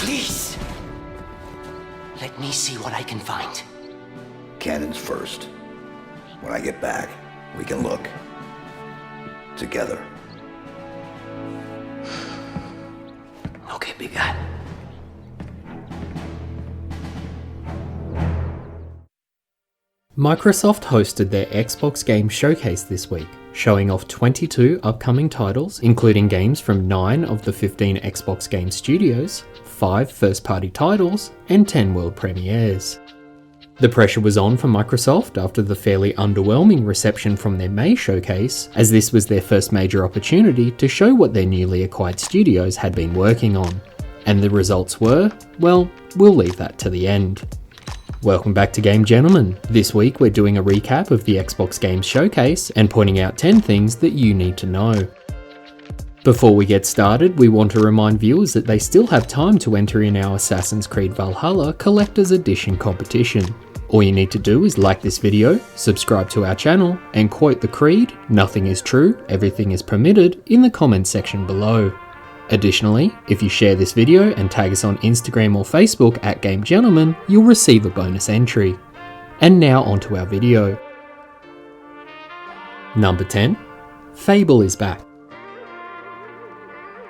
Please. Let me see what I can find. Cannons first. When I get back, we can look. Together. Okay, big guy. Microsoft hosted their Xbox Game Showcase this week, showing off 22 upcoming titles, including games from 9 of the 15 Xbox Game Studios, 5 first-party titles, and 10 world premieres. The pressure was on for Microsoft after the fairly underwhelming reception from their May showcase, as this was their first major opportunity to show what their newly acquired studios had been working on. And the results were, well, we'll leave that to the end. Welcome back to Game Gentlemen. This week we're doing a recap of the Xbox Games Showcase and pointing out 10 things that you need to know. Before we get started, we want to remind viewers that they still have time to enter in our Assassin's Creed Valhalla Collector's Edition competition. All you need to do is like this video, subscribe to our channel, and quote the creed, "Nothing is true, everything is permitted," in the comments section below. Additionally, if you share this video and tag us on Instagram or Facebook at Game Gentlemen, you'll receive a bonus entry. And now onto our video. Number 10. Fable is back.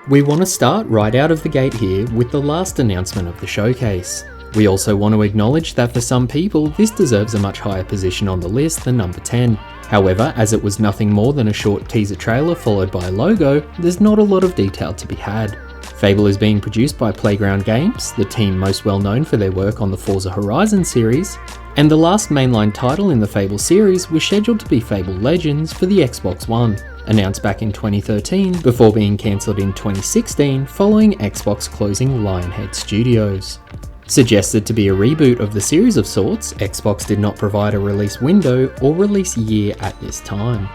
We want to start right out of the gate here with the last announcement of the showcase. We also want to acknowledge that for some people this deserves a much higher position on the list than number 10. However, as it was nothing more than a short teaser trailer followed by a logo, there's not a lot of detail to be had. Fable is being produced by Playground Games, the team most well known for their work on the Forza Horizon series, and the last mainline title in the Fable series was scheduled to be Fable Legends for the Xbox One, announced back in 2013 before being cancelled in 2016 following Xbox closing Lionhead Studios. Suggested to be a reboot of the series of sorts, Xbox did not provide a release window or release year at this time.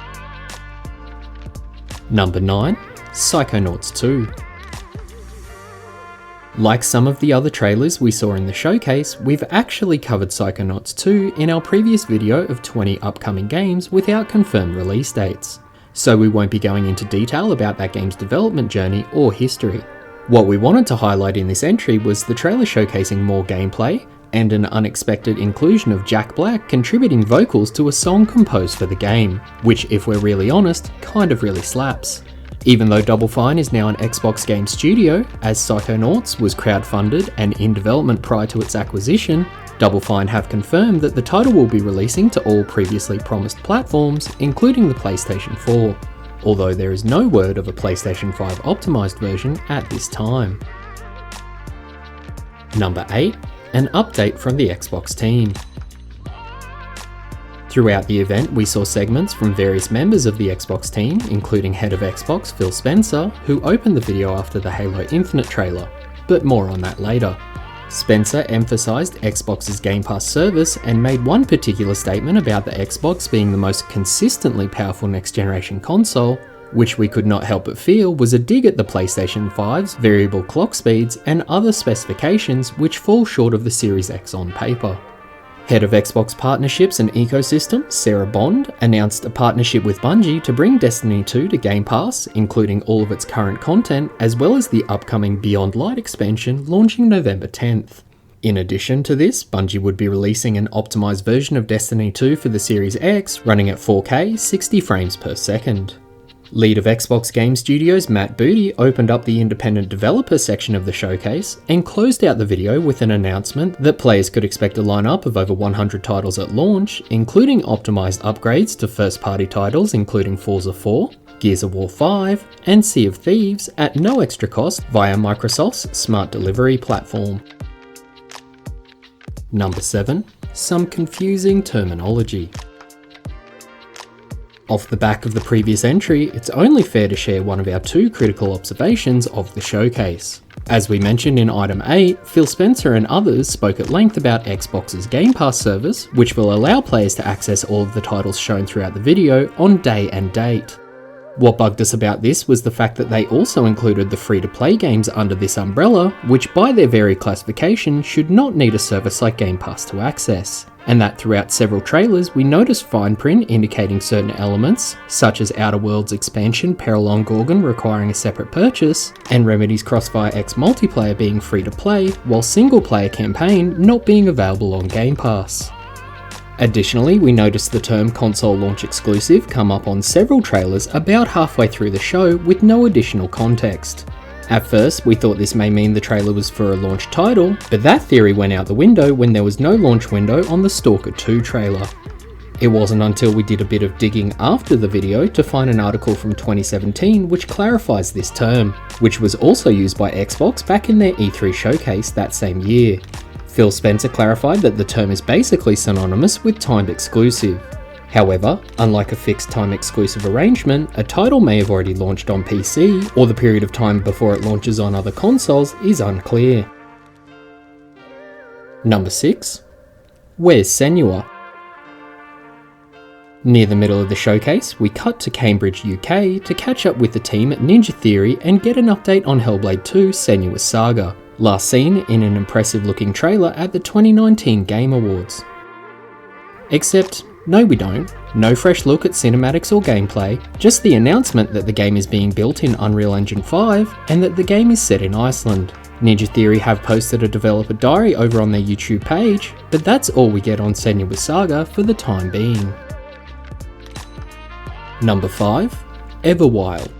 Number 9. Psychonauts 2. Like some of the other trailers we saw in the showcase, we've actually covered Psychonauts 2 in our previous video of 20 upcoming games without confirmed release dates, so we won't be going into detail about that game's development journey or history. What we wanted to highlight in this entry was the trailer showcasing more gameplay and an unexpected inclusion of Jack Black contributing vocals to a song composed for the game, which, if we're really honest, kind of really slaps. Even though Double Fine is now an Xbox Game Studio, as Psychonauts was crowdfunded and in development prior to its acquisition, Double Fine have confirmed that the title will be releasing to all previously promised platforms, including the PlayStation 4. Although there is no word of a PlayStation 5 optimised version at this time. Number 8. An update from the Xbox team. Throughout the event, we saw segments from various members of the Xbox team, including head of Xbox Phil Spencer, who opened the video after the Halo Infinite trailer, but more on that later. Spencer emphasised Xbox's Game Pass service and made one particular statement about the Xbox being the most consistently powerful next-generation console, which we could not help but feel was a dig at the PlayStation 5's variable clock speeds and other specifications which fall short of the Series X on paper. Head of Xbox Partnerships and Ecosystem, Sarah Bond, announced a partnership with Bungie to bring Destiny 2 to Game Pass, including all of its current content, as well as the upcoming Beyond Light expansion launching November 10th. In addition to this, Bungie would be releasing an optimised version of Destiny 2 for the Series X, running at 4K 60 frames per second. Lead of Xbox Game Studios Matt Booty opened up the independent developer section of the showcase and closed out the video with an announcement that players could expect a lineup of over 100 titles at launch, including optimised upgrades to first-party titles including Forza 4, Gears of War 5, and Sea of Thieves at no extra cost via Microsoft's Smart Delivery platform. Number 7. Some confusing terminology. Off the back of the previous entry, it's only fair to share one of our 2 critical observations of the showcase. As we mentioned in item 8, Phil Spencer and others spoke at length about Xbox's Game Pass service, which will allow players to access all of the titles shown throughout the video on day and date. What bugged us about this was the fact that they also included the free-to-play games under this umbrella, which by their very classification should not need a service like Game Pass to access. and that throughout several trailers we noticed fine print indicating certain elements, such as Outer Worlds expansion Peril on Gorgon requiring a separate purchase, and Remedy's Crossfire X multiplayer being free to play, while single player campaign not being available on Game Pass. Additionally, we noticed the term console launch exclusive come up on several trailers about halfway through the show with no additional context. At first, we thought this may mean the trailer was for a launch title, but that theory went out the window when there was no launch window on the Stalker 2 trailer. It wasn't until we did a bit of digging after the video to find an article from 2017 which clarifies this term, which was also used by Xbox back in their E3 showcase that same year. Phil Spencer clarified that the term is basically synonymous with timed exclusive. However, unlike a fixed time exclusive arrangement, a title may have already launched on PC, or the period of time before it launches on other consoles is unclear. Number 6. Where's Senua? Near the middle of the showcase, we cut to Cambridge, UK to catch up with the team at Ninja Theory and get an update on Hellblade 2 Senua's Saga, last seen in an impressive looking trailer at the 2019 Game Awards. Except, no we don't, no fresh look at cinematics or gameplay, just the announcement that the game is being built in Unreal Engine 5 and that the game is set in Iceland. Ninja Theory have posted a developer diary over on their YouTube page, but that's all we get on Senua's Saga for the time being. Number 5. Everwild.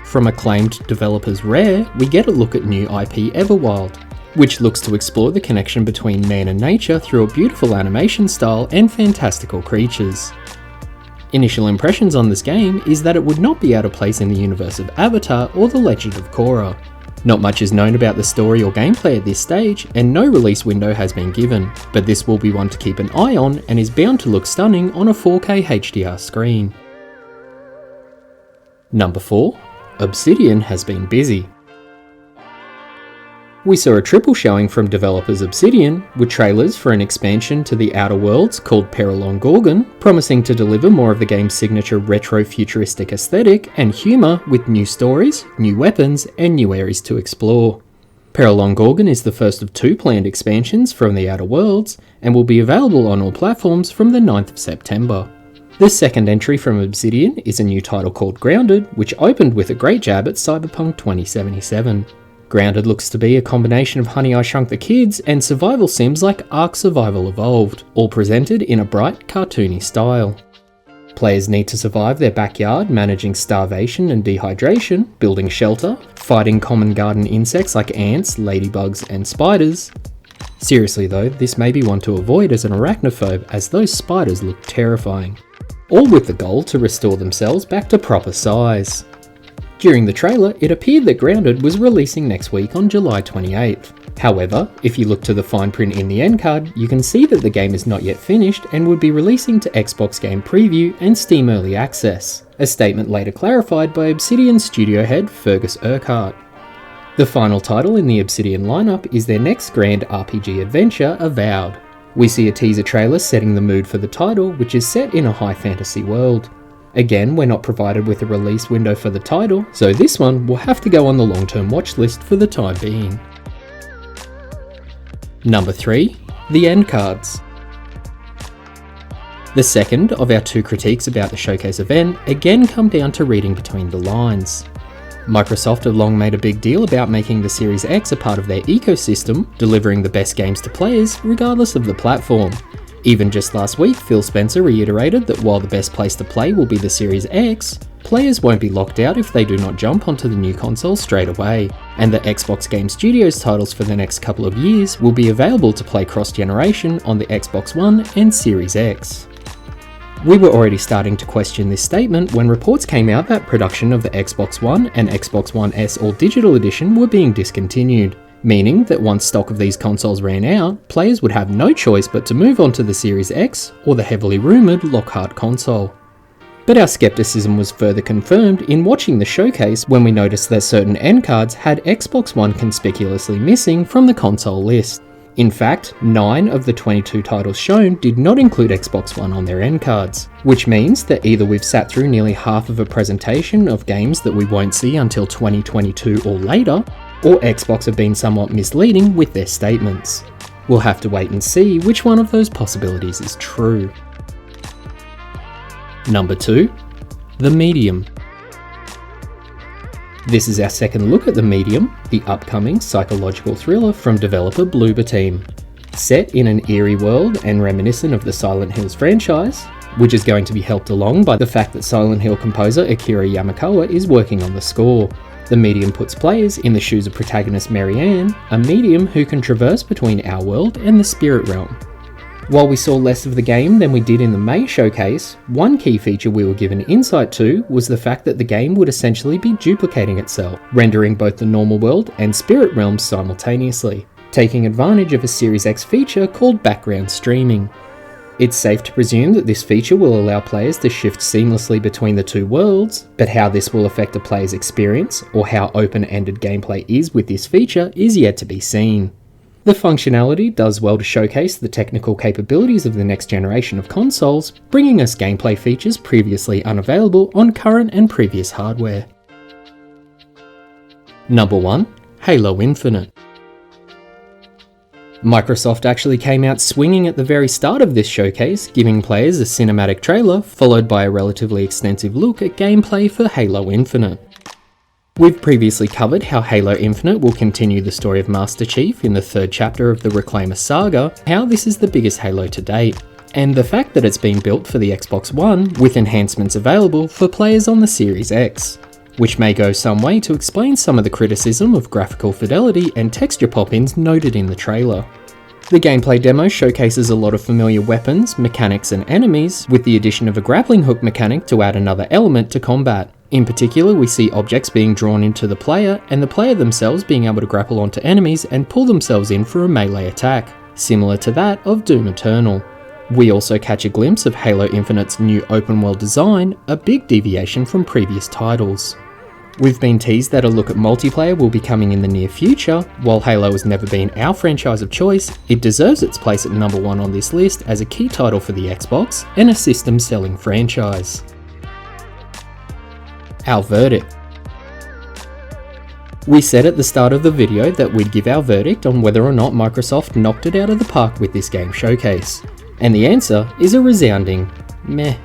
From acclaimed developers Rare, we get a look at new IP Everwild, which looks to explore the connection between man and nature through a beautiful animation style and fantastical creatures. Initial impressions on this game is that it would not be out of place in the universe of Avatar or The Legend of Korra. Not much is known about the story or gameplay at this stage, and no release window has been given, but this will be one to keep an eye on and is bound to look stunning on a 4K HDR screen. Number 4. Obsidian has been busy. We saw a triple showing from developers Obsidian, with trailers for an expansion to the Outer Worlds called Peril on Gorgon, promising to deliver more of the game's signature retro-futuristic aesthetic and humour with new stories, new weapons, and new areas to explore. Peril on Gorgon is the first of 2 planned expansions from the Outer Worlds, and will be available on all platforms from the 9th of September. The second entry from Obsidian is a new title called Grounded, which opened with a great jab at Cyberpunk 2077. Grounded looks to be a combination of Honey I Shrunk the Kids and survival sims like Ark Survival Evolved, all presented in a bright, cartoony style. Players need to survive their backyard, managing starvation and dehydration, building shelter, fighting common garden insects like ants, ladybugs, and spiders. Seriously though, this may be one to avoid as an arachnophobe, as those spiders look terrifying. All with the goal to restore themselves back to proper size. During the trailer, it appeared that Grounded was releasing next week on July 28th. However, if you look to the fine print in the end card, you can see that the game is not yet finished and would be releasing to Xbox Game Preview and Steam Early Access, a statement later clarified by Obsidian studio head Fergus Urquhart. The final title in the Obsidian lineup is their next grand RPG adventure, Avowed. We see a teaser trailer setting the mood for the title, which is set in a high fantasy world. Again, we're not provided with a release window for the title, so this one will have to go on the long-term watch list for the time being. Number 3. The end cards. The second of our 2 critiques about the showcase event again come down to reading between the lines. Microsoft have long made a big deal about making the Series X a part of their ecosystem, delivering the best games to players regardless of the platform. Even just last week, Phil Spencer reiterated that while the best place to play will be the Series X, players won't be locked out if they do not jump onto the new console straight away, and that Xbox Game Studios titles for the next couple of years will be available to play cross-generation on the Xbox One and Series X. We were already starting to question this statement when reports came out that production of the Xbox One and Xbox One S All Digital Edition were being discontinued, meaning that once stock of these consoles ran out, players would have no choice but to move on to the Series X or the heavily rumoured Lockhart console. But our skepticism was further confirmed in watching the showcase when we noticed that certain end cards had Xbox One conspicuously missing from the console list. In fact, 9 of the 22 titles shown did not include Xbox One on their end cards, which means that either we've sat through nearly half of a presentation of games that we won't see until 2022 or later, or Xbox have been somewhat misleading with their statements. We'll have to wait and see which one of those possibilities is true. Number 2. The Medium. This is our second look at The Medium, the upcoming psychological thriller from developer Bloober Team. Set in an eerie world and reminiscent of the Silent Hills franchise, which is going to be helped along by the fact that Silent Hill composer Akira Yamaoka is working on the score. The Medium puts players in the shoes of protagonist Marianne, a medium who can traverse between our world and the spirit realm. While we saw less of the game than we did in the May showcase, one key feature we were given insight to was the fact that the game would essentially be duplicating itself, rendering both the normal world and spirit realms simultaneously, taking advantage of a Series X feature called background streaming. It's safe to presume that this feature will allow players to shift seamlessly between the two worlds, but how this will affect a player's experience, or how open-ended gameplay is with this feature, is yet to be seen. The functionality does well to showcase the technical capabilities of the next generation of consoles, bringing us gameplay features previously unavailable on current and previous hardware. Number 1. Halo Infinite. Microsoft actually came out swinging at the very start of this showcase, giving players a cinematic trailer followed by a relatively extensive look at gameplay for Halo Infinite. We've previously covered how Halo Infinite will continue the story of Master Chief in the third chapter of the Reclaimer saga, how this is the biggest Halo to date, and the fact that it's been built for the Xbox One with enhancements available for players on the Series X, which may go some way to explain some of the criticism of graphical fidelity and texture pop-ins noted in the trailer. The gameplay demo showcases a lot of familiar weapons, mechanics and enemies, with the addition of a grappling hook mechanic to add another element to combat. In particular, we see objects being drawn into the player, and the player themselves being able to grapple onto enemies and pull themselves in for a melee attack, similar to that of Doom Eternal. We also catch a glimpse of Halo Infinite's new open world design, a big deviation from previous titles. We've been teased that a look at multiplayer will be coming in the near future. While Halo has never been our franchise of choice, it deserves its place at number 1 on this list as a key title for the Xbox and a system-selling franchise. Our verdict. We said at the start of the video that we'd give our verdict on whether or not Microsoft knocked it out of the park with this game showcase. And the answer is a resounding meh.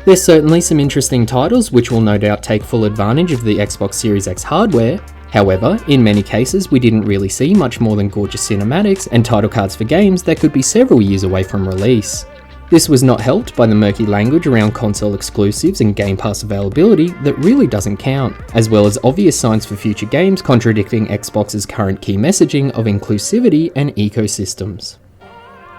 There's certainly some interesting titles which will no doubt take full advantage of the Xbox Series X hardware. However, in many cases we didn't really see much more than gorgeous cinematics and title cards for games that could be several years away from release. This was not helped by the murky language around console exclusives and Game Pass availability that really doesn't count, as well as obvious signs for future games contradicting Xbox's current key messaging of inclusivity and ecosystems.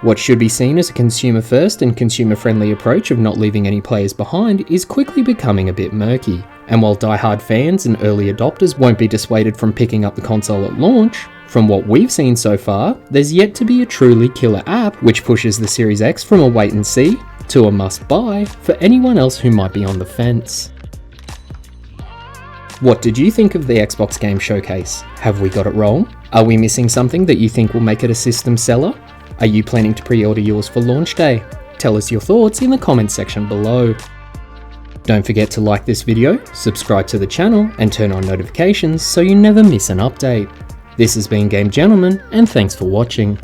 What should be seen as a consumer-first and consumer-friendly approach of not leaving any players behind is quickly becoming a bit murky, and while die-hard fans and early adopters won't be dissuaded from picking up the console at launch, from what we've seen so far, there's yet to be a truly killer app which pushes the Series X from a wait and see to a must-buy for anyone else who might be on the fence. What did you think of the Xbox Game Showcase? Have we got it wrong? Are we missing something that you think will make it a system seller? Are you planning to pre-order yours for launch day? Tell us your thoughts in the comments section below. Don't forget to like this video, subscribe to the channel, and turn on notifications so you never miss an update. This has been Game Gentleman, and thanks for watching.